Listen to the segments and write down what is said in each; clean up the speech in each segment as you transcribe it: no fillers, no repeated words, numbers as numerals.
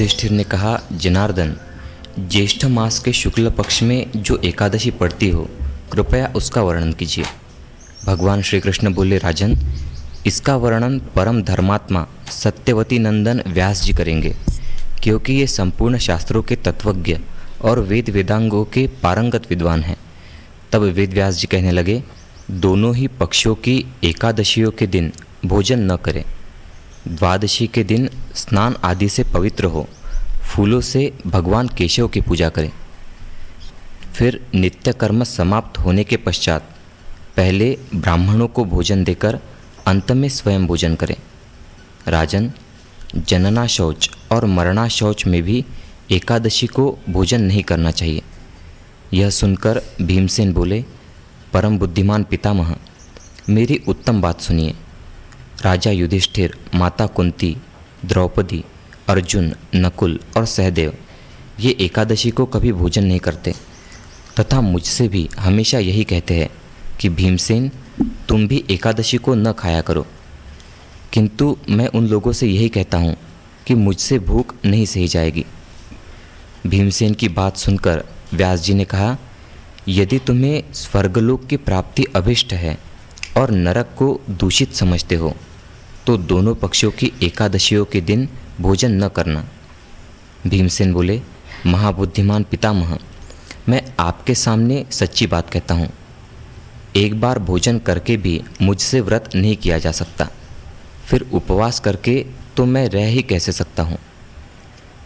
युधिष्ठिर ने कहा, जनार्दन, ज्येष्ठ मास के शुक्ल पक्ष में जो एकादशी पड़ती हो, कृपया उसका वर्णन कीजिए। भगवान श्री कृष्ण बोले, राजन, इसका वर्णन परम धर्मात्मा सत्यवती नंदन व्यास जी करेंगे, क्योंकि ये संपूर्ण शास्त्रों के तत्वज्ञ और वेद वेदांगों के पारंगत विद्वान हैं। तब वेद व्यास जी कहने लगे, दोनों ही पक्षों की एकादशियों के दिन भोजन न करें। द्वादशी के दिन स्नान आदि से पवित्र हो, फूलों से भगवान केशव की पूजा करें। फिर नित्य कर्म समाप्त होने के पश्चात पहले ब्राह्मणों को भोजन देकर अंत में स्वयं भोजन करें। राजन, जनना शौच और मरणा शौच में भी एकादशी को भोजन नहीं करना चाहिए। यह सुनकर भीमसेन बोले, परम बुद्धिमान पितामह, मेरी उत्तम बात सुनिए। राजा युधिष्ठिर, माता कुंती, द्रौपदी, अर्जुन, नकुल और सहदेव ये एकादशी को कभी भोजन नहीं करते तथा मुझसे भी हमेशा यही कहते हैं कि भीमसेन, तुम भी एकादशी को न खाया करो। किंतु मैं उन लोगों से यही कहता हूँ कि मुझसे भूख नहीं सही जाएगी। भीमसेन की बात सुनकर व्यास जी ने कहा, यदि तुम्हें स्वर्गलोक की प्राप्ति अभिष्ट है और नरक को दूषित समझते हो तो दोनों पक्षों की एकादशियों के दिन भोजन न करना। भीमसेन बोले, महाबुद्धिमान पितामह, मैं आपके सामने सच्ची बात कहता हूँ। एक बार भोजन करके भी मुझसे व्रत नहीं किया जा सकता, फिर उपवास करके तो मैं रह ही कैसे सकता हूँ।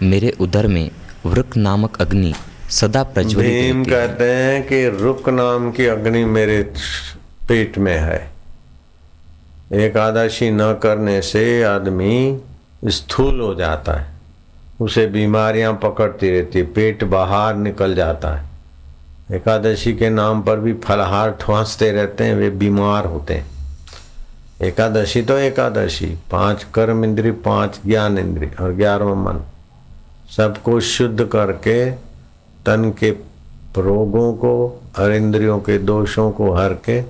मेरे उदर में वृक नामक अग्नि सदा प्रज्वलित रहती है। भीम कहते हैं कि रुक नाम की अग्नि मेरे पेट में है। एकादशी न करने से आदमी स्थूल हो जाता है, उसे बीमारियां पकड़ती रहती है, पेट बाहर निकल जाता है। एकादशी के नाम पर भी फलाहार ठुआसते रहते हैं, वे बीमार होते हैं। एकादशी तो एकादशी, 5 कर्म इंद्रिय, 5 ज्ञान इंद्रिय और 11वां मन, सबको शुद्ध करके तन के रोगों को और इंद्रियों के दोषों को हर के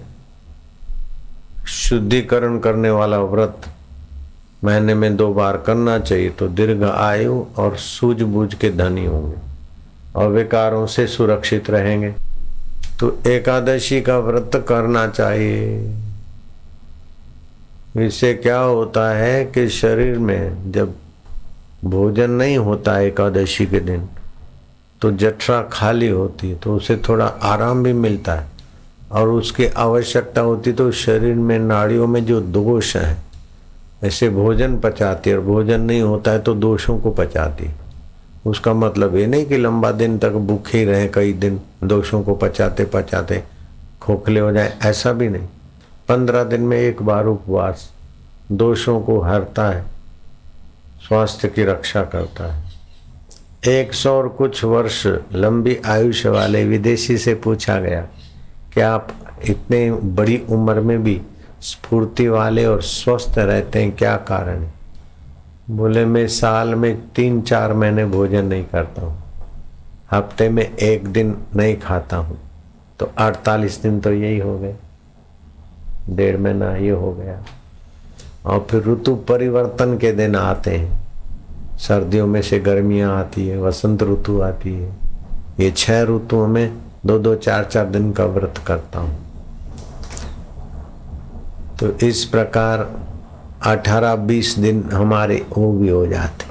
शुद्धिकरण करने वाला व्रत महीने में 2 बार करना चाहिए, तो दीर्घ आयु और सूझबूझ के धनी होंगे और विकारों से सुरक्षित रहेंगे। तो एकादशी का व्रत करना चाहिए। इससे क्या होता है कि शरीर में जब भोजन नहीं होता एकादशी के दिन तो जठरा खाली होती है, तो उसे थोड़ा आराम भी मिलता है और उसकी आवश्यकता होती तो शरीर में नाड़ियों में जो दोष है ऐसे भोजन पचाती है, और भोजन नहीं होता है तो दोषों को पचाती। उसका मतलब ये नहीं कि लंबा दिन तक भूखे ही रहे, कई दिन दोषों को पचाते पचाते खोखले हो जाए, ऐसा भी नहीं। 15 दिन में एक बार उपवास दोषों को हरता है, स्वास्थ्य की रक्षा करता है। 100 और कुछ वर्ष लंबी आयुष्य वाले विदेशी से पूछा गया कि आप इतने बड़ी उम्र में भी स्फूर्ति वाले और स्वस्थ रहते हैं, क्या कारण है? बोले, मैं साल में 3-4 महीने भोजन नहीं करता हूँ, हफ्ते में 1 दिन नहीं खाता हूँ, तो 48 दिन तो यही हो गए, 1.5 महीना ये हो गया। और फिर ऋतु परिवर्तन के दिन आते हैं, सर्दियों में से गर्मियाँ आती है, वसंत ऋतु आती है, ये 6 ऋतुओं में 2-2, 4-4 दिन का व्रत करता हूँ। तो इस प्रकार 18-20 दिन हमारे वो भी हो जाते,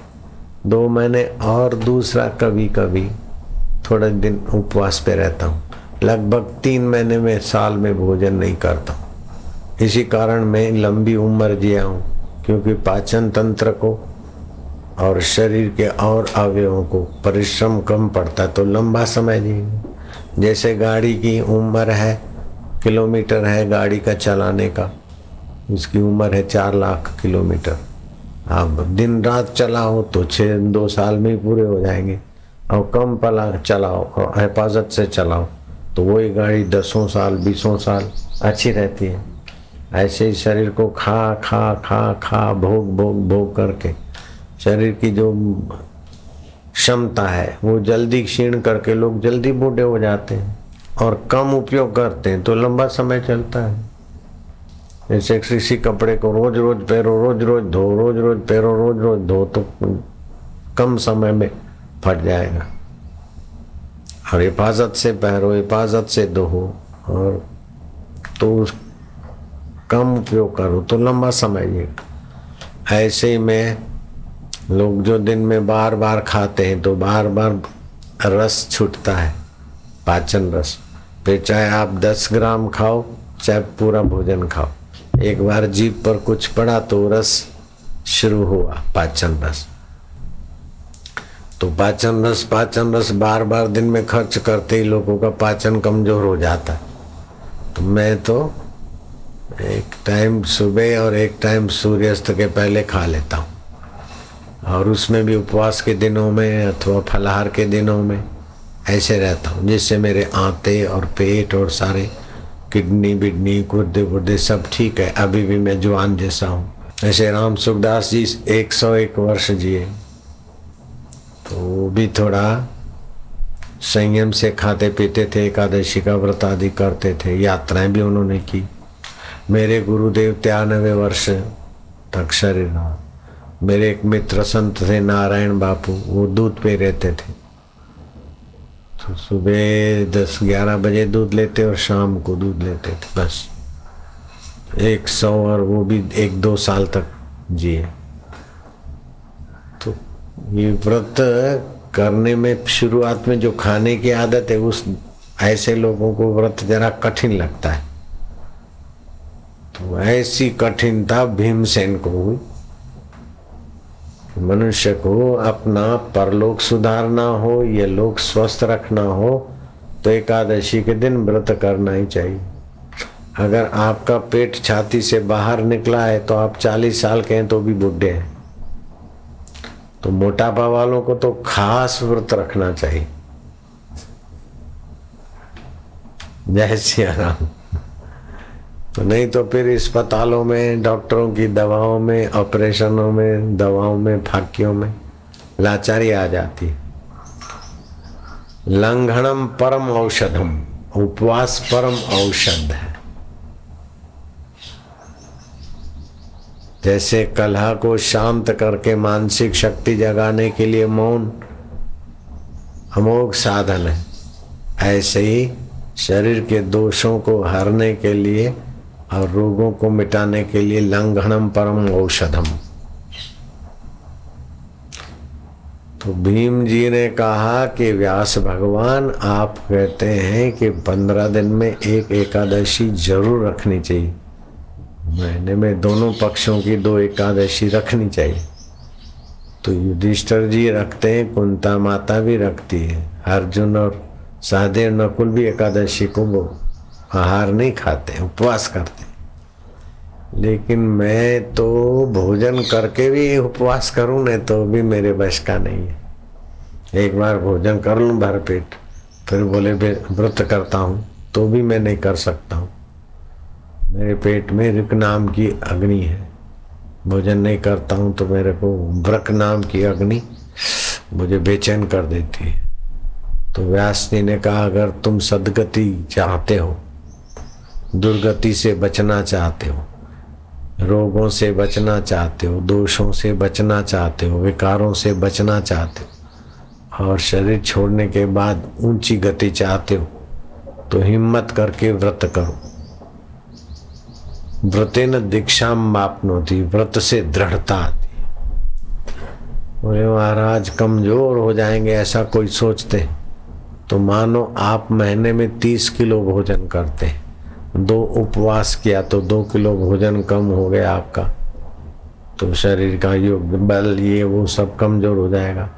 2 महीने। और दूसरा कभी कभी थोड़े दिन उपवास पे रहता हूँ, लगभग 3 महीने में साल में भोजन नहीं करता हूँ। इसी कारण मैं लंबी उम्र जिया हूँ, क्योंकि पाचन तंत्र को और शरीर के और अवयवों को परिश्रम कम पड़ता है, तो लंबा समय जिए। जैसे गाड़ी की उम्र है, किलोमीटर है गाड़ी का चलाने का, इसकी उम्र है 4 लाख किलोमीटर। आप दिन रात चलाओ तो 2 साल में ही पूरे हो जाएंगे, और कम पला चलाओ और हिफाजत से चलाओ तो वही गाड़ी 10 साल 20 साल अच्छी रहती है। ऐसे ही शरीर को खा खा खा खा भोग भोग भोग करके शरीर की जो क्षमता है वो जल्दी क्षीण करके लोग जल्दी बूढ़े हो जाते हैं, और कम उपयोग करते हैं तो लंबा समय चलता है। जैसे किसी कपड़े को रोज रोज पहनो, रोज रोज धो, रोज रोज पहनो, रोज रोज धो, तो कम समय में फट जाएगा। और हिफाजत से पहनो, हिफाजत से धो, और तो कम उपयोग करो तो लंबा समय जिएगा। ऐसे ही में लोग जो दिन में बार बार खाते हैं तो बार बार रस छूटता है, पाचन रस। फिर चाहे आप 10 ग्राम खाओ चाहे पूरा भोजन खाओ, एक बार जीभ पर कुछ पड़ा तो रस शुरू हुआ, पाचन रस। तो पाचन रस बार बार दिन में खर्च करते ही लोगों का पाचन कमजोर हो जाता है। तो मैं तो एक टाइम सुबह और एक टाइम सूर्यास्त के पहले खा लेता हूँ, और उसमें भी उपवास के दिनों में अथवा फलाहार के दिनों में ऐसे रहता हूँ, जिससे मेरे आंते और पेट और सारे किडनी बिडनी गुर्दे गुर्दे सब ठीक है। अभी भी मैं जवान जैसा हूँ। ऐसे राम सुखदास जी 101 वर्ष जिए, तो वो भी थोड़ा संयम से खाते पीते थे, एकादशी का व्रत आदि करते थे, यात्राएं भी उन्होंने की। मेरे गुरुदेव 93 वर्ष तक शरीर रहा। मेरे एक मित्र संत थे नारायण बापू, वो दूध पे रहते थे, तो सुबह 10-11 बजे दूध लेते और शाम को दूध लेते थे, बस 100, और वो भी 1-2 साल तक जिए। तो ये व्रत करने में शुरुआत में जो खाने की आदत है, उस ऐसे लोगों को व्रत जरा कठिन लगता है। तो ऐसी कठिनता भीमसेन को हुई। मनुष्य को अपना परलोक सुधारना हो, ये लोक स्वस्थ रखना हो, तो एकादशी के दिन व्रत करना ही चाहिए। अगर आपका पेट छाती से बाहर निकला है तो आप 40 साल के हैं तो भी बूढ़े हैं। तो मोटापा वालों को तो खास व्रत रखना चाहिए। जय सिया राम। तो नहीं तो फिर अस्पतालों में, डॉक्टरों की दवाओं में, ऑपरेशनों में, दवाओं में, फाकियों में लाचारी आ जाती है। लंघनम परम औषधम, उपवास परम औषध है। जैसे कलह को शांत करके मानसिक शक्ति जगाने के लिए मौन अमोघ साधन है, ऐसे ही शरीर के दोषों को हरने के लिए और रोगों को मिटाने के लिए लंघनम परम औषधम। तो भीम जी ने कहा कि व्यास भगवान, आप कहते हैं कि 15 दिन में एक एकादशी जरूर रखनी चाहिए, महीने में दोनों पक्षों की 2 एकादशी रखनी चाहिए। तो युधिष्ठिर जी रखते हैं, कुंता माता भी रखती है, अर्जुन और सहदेव नकुल भी एकादशी को वो आहार नहीं खाते, उपवास करते। लेकिन मैं तो भोजन करके भी उपवास करूं न तो भी मेरे बस का नहीं है। एक बार भोजन कर लूं भर पेट, फिर बोले व्रत करता हूं तो भी मैं नहीं कर सकता हूं। मेरे पेट में ऋक नाम की अग्नि है, भोजन नहीं करता हूं तो मेरे को व्रक नाम की अग्नि मुझे बेचैन कर देती है। तो व्यास जी ने कहा, अगर तुम सदगति चाहते हो, दुर्गति से बचना चाहते हो, रोगों से बचना चाहते हो, दोषों से बचना चाहते हो, विकारों से बचना चाहते हो, और शरीर छोड़ने के बाद ऊंची गति चाहते हो, तो हिम्मत करके व्रत करो। व्रतेन दीक्षाम मापनोति, व्रत से दृढ़ता आती है। बोले महाराज कमजोर हो जाएंगे ऐसा कोई सोचते, तो मानो आप महीने में 30 किलो भोजन करते, 2 उपवास किया तो 2 किलो भोजन कम हो गया आपका, तो शरीर का योग बल ये वो सब कमजोर हो जाएगा।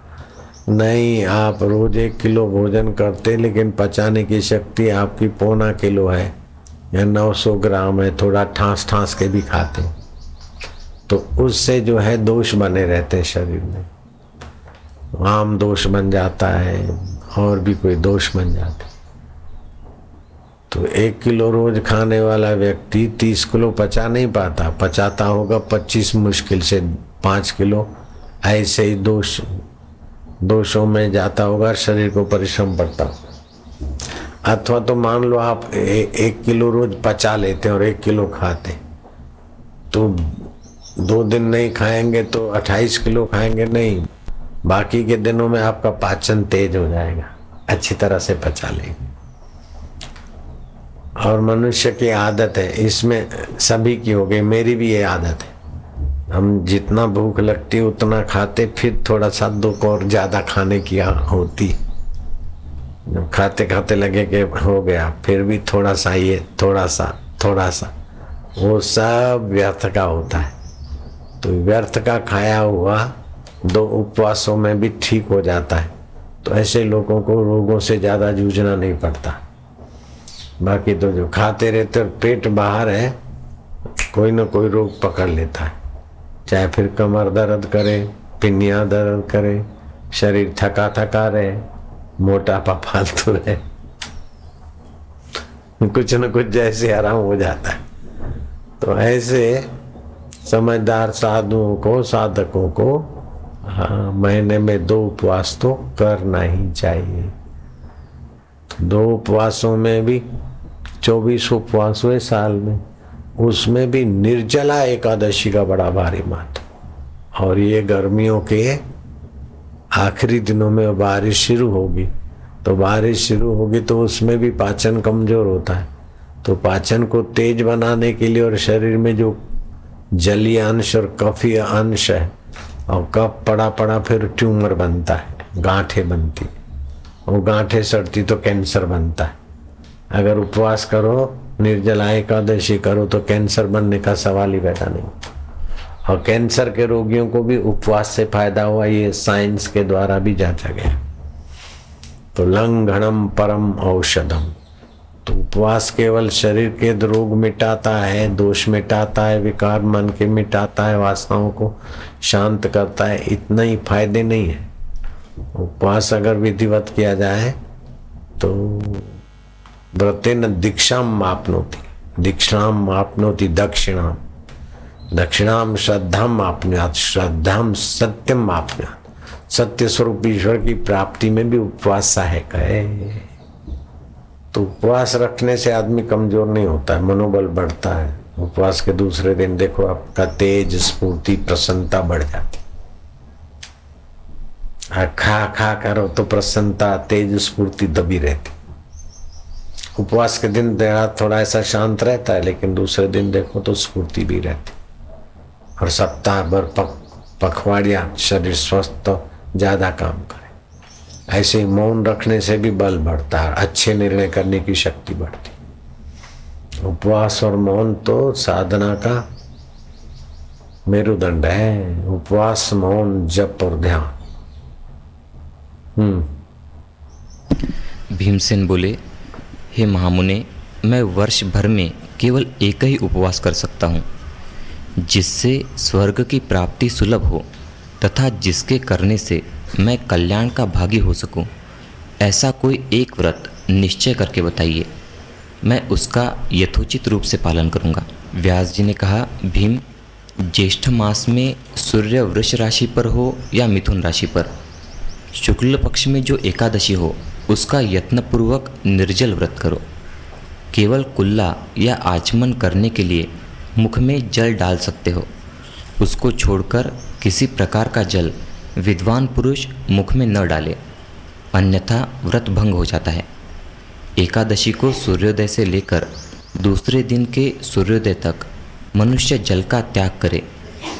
नहीं, आप रोज 1 किलो भोजन करते, लेकिन पचाने की शक्ति आपकी 0.25 किलो है या 900 ग्राम है, थोड़ा ठांस ठांस के भी खाते, तो उससे जो है दोष बने रहते हैं शरीर में, आम दोष बन जाता है और भी कोई दोष बन जाते। तो 1 किलो रोज खाने वाला व्यक्ति 30 किलो पचा नहीं पाता, पचाता होगा 25 मुश्किल से 5 किलो, ऐसे ही दोषों में जाता होगा, शरीर को परिश्रम पड़ता। अथवा तो मान लो आप 1 किलो रोज पचा लेते और 1 किलो खाते, तो 2 दिन नहीं खाएंगे तो 28 किलो खाएंगे, नहीं बाकी के दिनों में आपका पाचन तेज हो जाएगा, अच्छी तरह से पचा लेंगे। और मनुष्य की आदत है, इसमें सभी की हो गई, मेरी भी ये आदत है, हम जितना भूख लगती उतना खाते, फिर थोड़ा सा दुख और ज्यादा खाने की होती। जब खाते खाते लगे कि हो गया, फिर भी थोड़ा सा, ये थोड़ा सा, वो सब व्यर्थ का होता है। तो व्यर्थ का खाया हुआ 2 उपवासों में भी ठीक हो जाता है। तो ऐसे लोगों को रोगों से ज्यादा जूझना नहीं पड़ता। बाकी तो जो खाते रहते और पेट बाहर है, कोई ना कोई रोग पकड़ लेता है, चाहे फिर कमर दर्द करे, पिन्नियाँ दर्द करे, शरीर थका थका रहे, मोटापा फालतू रहे, कुछ न कुछ जैसे आराम हो जाता है। तो ऐसे समझदार साधुओं को, साधकों को महीने में 2 उपवास तो करना ही चाहिए। 2 उपवासों में भी 24 उपवास हुए साल में, उसमें भी निर्जला एकादशी का बड़ा भारी महत्व। और ये गर्मियों के आखिरी दिनों में बारिश शुरू होगी, तो बारिश शुरू होगी तो उसमें भी पाचन कमजोर होता है। तो पाचन को तेज बनाने के लिए और शरीर में जो जलीय अंश और कफीय अंश है, और कफ पड़ा पड़ा फिर ट्यूमर बनता है, गांठें बनती, वो गांठें सड़ती तो कैंसर बनता है। अगर उपवास करो, निर्जला एकादशी करो, तो कैंसर बनने का सवाल ही पैदा नहीं। और कैंसर के रोगियों को भी उपवास से फायदा हुआ, ये साइंस के द्वारा भी जांचा गया। तो लंघनम परम औषधम। तो उपवास केवल शरीर के रोग मिटाता है, दोष मिटाता है, विकार मन के मिटाता है, वासनाओं को शांत करता है, इतना ही फायदे नहीं है। उपवास अगर विधिवत किया जाए तो व्रतेन दीक्षाम मापनोति, दीक्षाम मापनोति दक्षिणाम, दक्षिणाम श्रद्धाम मापनुयात्, श्रद्धाम सत्यम मापनुयात्। सत्य स्वरूप ईश्वर की प्राप्ति में भी उपवास सहायक है। तो उपवास रखने से आदमी कमजोर नहीं होता है, मनोबल बढ़ता है। उपवास के दूसरे दिन देखो आपका तेज, स्फूर्ति, प्रसन्नता बढ़ जाती। खा खा करो तो प्रसन्नता, तेज, स्फूर्ति दबी रहती। उपवास के दिन थोड़ा ऐसा शांत रहता है, लेकिन दूसरे दिन देखो तो स्फूर्ति भी रहती। और सप्ताह भर पखवाड़िया शरीर स्वस्थ ज्यादा काम करे। ऐसे ही मौन रखने से भी बल बढ़ता है, अच्छे निर्णय करने की शक्ति बढ़ती। उपवास और मौन तो साधना का मेरुदंड है। उपवास, मौन, जप और ध्यान। भीमसेन बोले, हे महामुने, मैं वर्ष भर में केवल एक ही उपवास कर सकता हूँ, जिससे स्वर्ग की प्राप्ति सुलभ हो तथा जिसके करने से मैं कल्याण का भागी हो सकूं। ऐसा कोई एक व्रत निश्चय करके बताइए, मैं उसका यथोचित रूप से पालन करूंगा। व्यास जी ने कहा, भीम, ज्येष्ठ मास में सूर्य वृष राशि पर हो या मिथुन राशि पर, शुक्ल पक्ष में जो एकादशी हो उसका यत्नपूर्वक निर्जल व्रत करो। केवल कुल्ला या आचमन करने के लिए मुख में जल डाल सकते हो, उसको छोड़कर किसी प्रकार का जल विद्वान पुरुष मुख में न डाले, अन्यथा व्रत भंग हो जाता है। एकादशी को सूर्योदय से लेकर दूसरे दिन के सूर्योदय तक मनुष्य जल का त्याग करे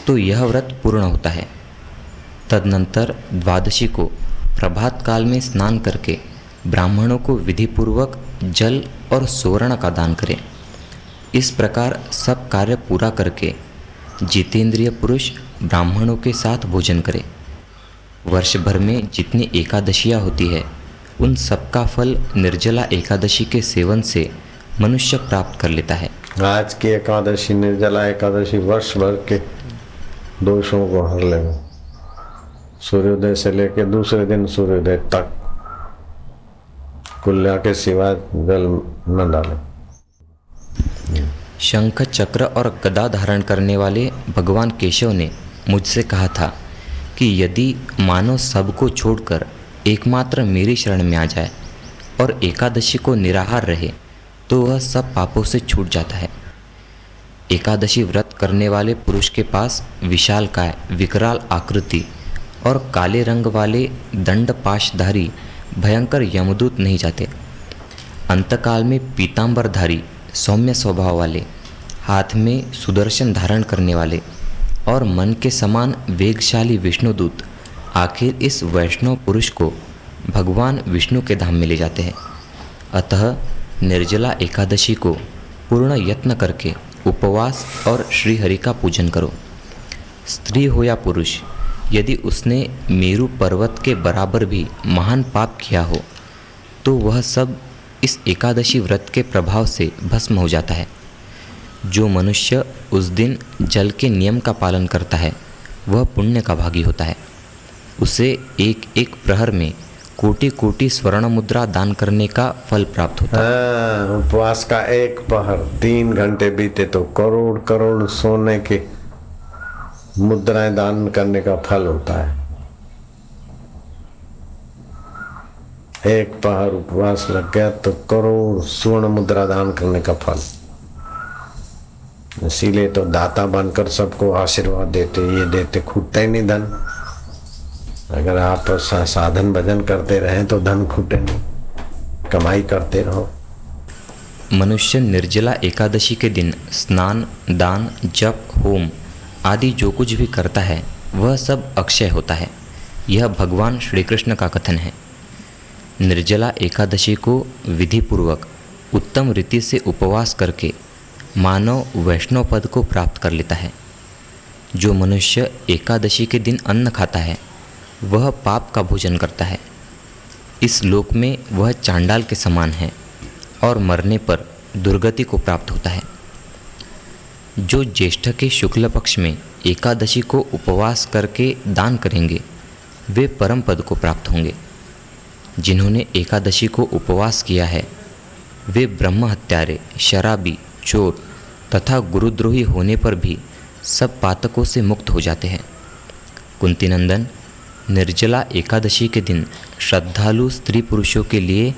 तो यह व्रत पूर्ण होता है। तदनंतर द्वादशी को प्रभात काल में स्नान करके ब्राह्मणों को विधिपूर्वक जल और सुवर्ण का दान करें। इस प्रकार सब कार्य पूरा करके जितेंद्रिय पुरुष ब्राह्मणों के साथ भोजन करे। वर्ष भर में जितनी एकादशियाँ होती है उन सबका फल निर्जला एकादशी के सेवन से मनुष्य प्राप्त कर लेता है। आज की एकादशी, निर्जला एकादशी, वर्ष भर के दोषों को हर लेगा। सूर्योदय से लेकर दूसरे दिन सूर्योदय तक कुल्ला के सिवा जल न डाले। शंख, चक्र और गदा धारण करने वाले भगवान केशव ने मुझसे कहा था कि यदि मानव सबको छोड़कर एकमात्र मेरी शरण में आ जाए और एकादशी को निराहार रहे तो वह सब पापों से छूट जाता है। एकादशी व्रत करने वाले पुरुष के पास विशालकाय, विकराल आकृति और काले रंग वाले दंडपाशधारी भयंकर यमदूत नहीं जाते। अंतकाल में पीतांबरधारी सौम्य स्वभाव वाले, हाथ में सुदर्शन धारण करने वाले और मन के समान वेगशाली विष्णुदूत आखिर इस वैष्णव पुरुष को भगवान विष्णु के धाम में ले जाते हैं। अतः निर्जला एकादशी को पूर्ण यत्न करके उपवास और श्रीहरि का पूजन करो। स्त्री हो या पुरुष, यदि उसने मेरु पर्वत के बराबर भी महान पाप किया हो तो वह सब इस एकादशी व्रत के प्रभाव से भस्म हो जाता है। जो मनुष्य उस दिन जल के नियम का पालन करता है वह पुण्य का भागी होता है। उसे एक एक प्रहर में कोटि कोटि स्वर्ण मुद्रा दान करने का फल प्राप्त होता है। उपवास का एक पहर 3 घंटे बीते तो करोड़ करोड़ सोने के मुद्राएं दान करने का फल होता है। एक पहर उपवास लग गया तो करोड़ स्वर्ण मुद्रा दान करने का फल। इसीलिए तो दाता बनकर सबको आशीर्वाद देते, ये देते, खूटता ही नहीं धन। अगर आप साधन भजन करते रहें तो धन खूटे नहीं, कमाई करते रहो। मनुष्य निर्जला एकादशी के दिन स्नान, दान, जप, होम आदि जो कुछ भी करता है वह सब अक्षय होता है। यह भगवान श्री कृष्ण का कथन है। निर्जला एकादशी को विधिपूर्वक उत्तम रीति से उपवास करके मानव वैष्णव पद को प्राप्त कर लेता है। जो मनुष्य एकादशी के दिन अन्न खाता है वह पाप का भोजन करता है। इस लोक में वह चांडाल के समान है और मरने पर दुर्गति को प्राप्त होता है। जो ज्येष्ठ के शुक्ल पक्ष में एकादशी को उपवास करके दान करेंगे वे परम पद को प्राप्त होंगे। जिन्होंने एकादशी को उपवास किया है वे ब्रह्म हत्यारे, शराबी, चोर तथा गुरुद्रोही होने पर भी सब पातकों से मुक्त हो जाते हैं। कुंती नंदन, निर्जला एकादशी के दिन श्रद्धालु स्त्री पुरुषों के लिए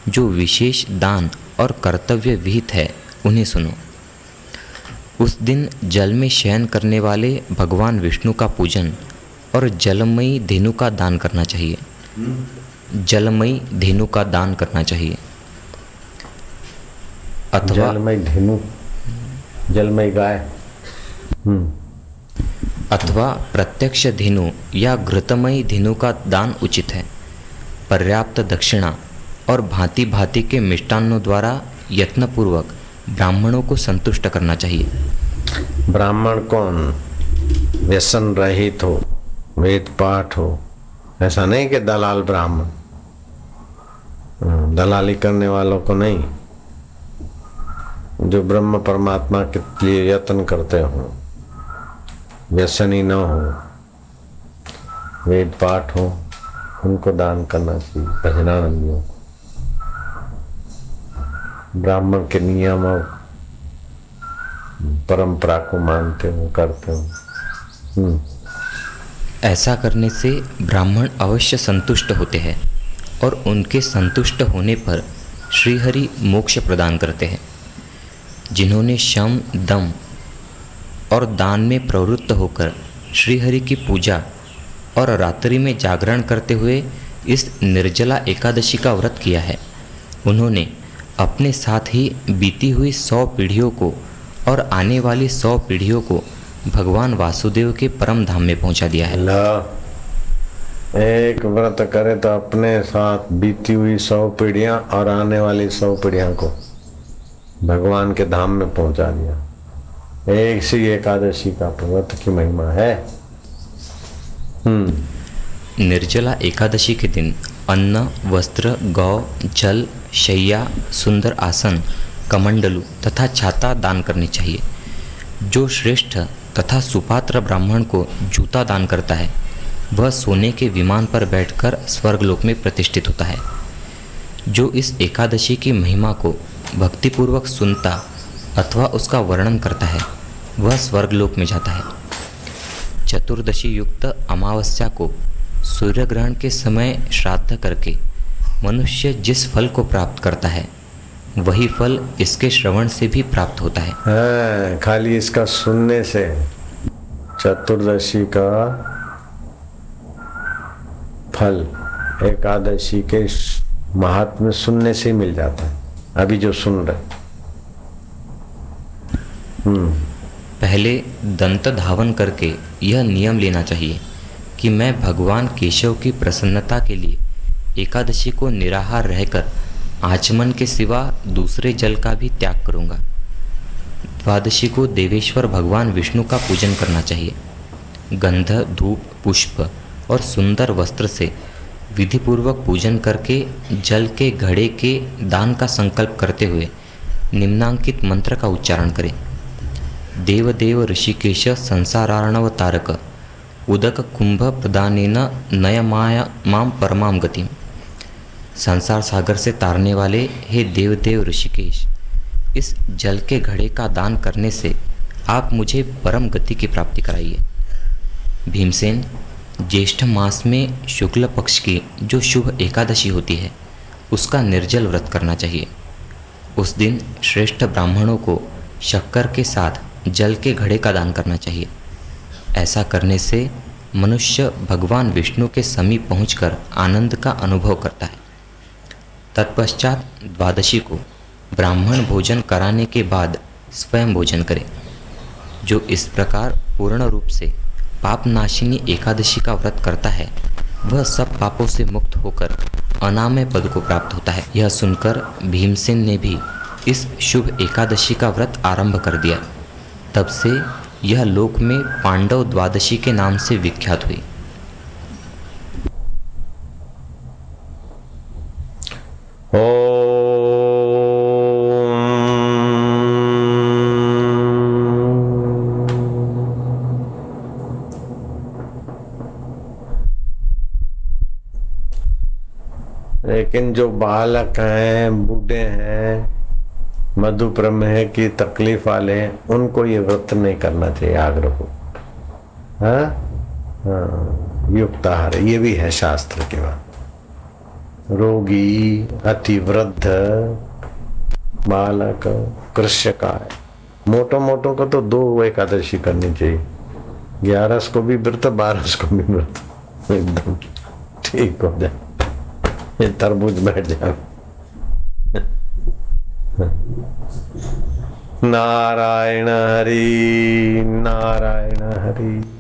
जो विशेष दान और कर्तव्य विहित है उन्हें सुनो। उस दिन जल में शयन करने वाले भगवान विष्णु का पूजन और जलमयी धेनु का दान करना चाहिए। जलमयी धेनु का दान करना चाहिए अथवा जलमयी धेनु, जलमयी गाय, अथवा प्रत्यक्ष धेनु या घृतमयी धेनु का दान उचित है। पर्याप्त दक्षिणा और भांति भांति के मिष्टान्नों द्वारा यत्नपूर्वक ब्राह्मणों को संतुष्ट करना चाहिए। ब्राह्मण कौन? व्यसन रहित हो, वेद पाठ हो। ऐसा नहीं कि दलाल ब्राह्मण, दलाली करने वालों को नहीं। जो ब्रह्म परमात्मा के लिए यत्न करते हो, व्यसनी न हो, वेद पाठ हो, उनको दान करना चाहिए। भजनानंदियों को ब्राह्मण के नियम और परंपरा को मानते हो, करते हो। ऐसा करने से ब्राह्मण अवश्य संतुष्ट होते हैं और उनके संतुष्ट होने पर श्रीहरि मोक्ष प्रदान करते हैं। जिन्होंने शम, दम और दान में प्रवृत्त होकर श्रीहरि की पूजा और रात्रि में जागरण करते हुए इस निर्जला एकादशी का व्रत किया है, उन्होंने अपने साथ ही बीती हुई 100 पीढ़ियों को और आने वाली 100 पीढ़ियों को भगवान वासुदेव के परम धाम में पहुंचा दिया है। एक व्रत करे तो अपने साथ बीती हुई 100 पीढ़ियां और आने वाली 100 पीढ़ियां को भगवान के धाम में पहुंचा दिया। एक सी एकादशी का व्रत की महिमा है। निर्जला एकादशी के दिन अन्न, वस्त्र, गौ, जल, शैया, सुंदर आसन, कमंडलू तथा छाता दान करनी चाहिए। जो श्रेष्ठ तथा सुपात्र ब्राह्मण को जूता दान करता है वह सोने के विमान पर बैठकर स्वर्गलोक में प्रतिष्ठित होता है। जो इस एकादशी की महिमा को भक्तिपूर्वक सुनता अथवा उसका वर्णन करता है वह स्वर्गलोक में जाता है। चतुर्दशी युक्त अमावस्या को सूर्य ग्रहण के समय श्राद्ध करके मनुष्य जिस फल को प्राप्त करता है वही फल इसके श्रवण से भी प्राप्त होता है। खाली इसका सुनने से चतुर्दशी का फल एकादशी के महात्म्य सुनने से मिल जाता है। अभी जो सुन रहे पहले दंत धावन करके यह नियम लेना चाहिए कि मैं भगवान केशव की प्रसन्नता के लिए एकादशी को निराहार रहकर आचमन के सिवा दूसरे जल का भी त्याग करूँगा। द्वादशी को देवेश्वर भगवान विष्णु का पूजन करना चाहिए। गंध, धूप, पुष्प और सुंदर वस्त्र से विधिपूर्वक पूजन करके जल के घड़े के दान का संकल्प करते हुए निम्नांकित मंत्र का उच्चारण करें। देवदेव ऋषिकेश संसारार्णवतारक उदक कुंभ प्रदानेन नयमाया माम परमाम गतिम। संसार सागर से तारने वाले हे देवदेव ऋषिकेश, इस जल के घड़े का दान करने से आप मुझे परम गति की प्राप्ति कराइए। भीमसेन, ज्येष्ठ मास में शुक्ल पक्ष की जो शुभ एकादशी होती है उसका निर्जल व्रत करना चाहिए। उस दिन श्रेष्ठ ब्राह्मणों को शक्कर के साथ जल के घड़े का दान करना चाहिए। ऐसा करने से मनुष्य भगवान विष्णु के समीप पहुंचकर आनंद का अनुभव करता है। तत्पश्चात द्वादशी को ब्राह्मण भोजन कराने के बाद स्वयं भोजन करें। जो इस प्रकार पूर्ण रूप से पापनाशिनी एकादशी का व्रत करता है वह सब पापों से मुक्त होकर अनामय पद को प्राप्त होता है। यह सुनकर भीमसेन ने भी इस शुभ एकादशी का व्रत आरंभ कर दिया। तब से यह लोक में पांडव द्वादशी के नाम से विख्यात हुई। लेकिन जो बालक हैं, बूढ़े हैं, मधुप्रमेह की तकलीफ वाले हैं, उनको ये व्रत नहीं करना चाहिए आग्रह को। युक्ताहार ये भी है शास्त्र के बाद। रोगी, अति वृद्ध, बालक, कृष्यकाय, मोटो को तो 2 एकादशी करनी चाहिए। 11 को भी व्रत, 12 को भी व्रत, एकदम ठीक हो जाए। ये तरबूज बैठ जाए। नारायण हरि नारायण हरि।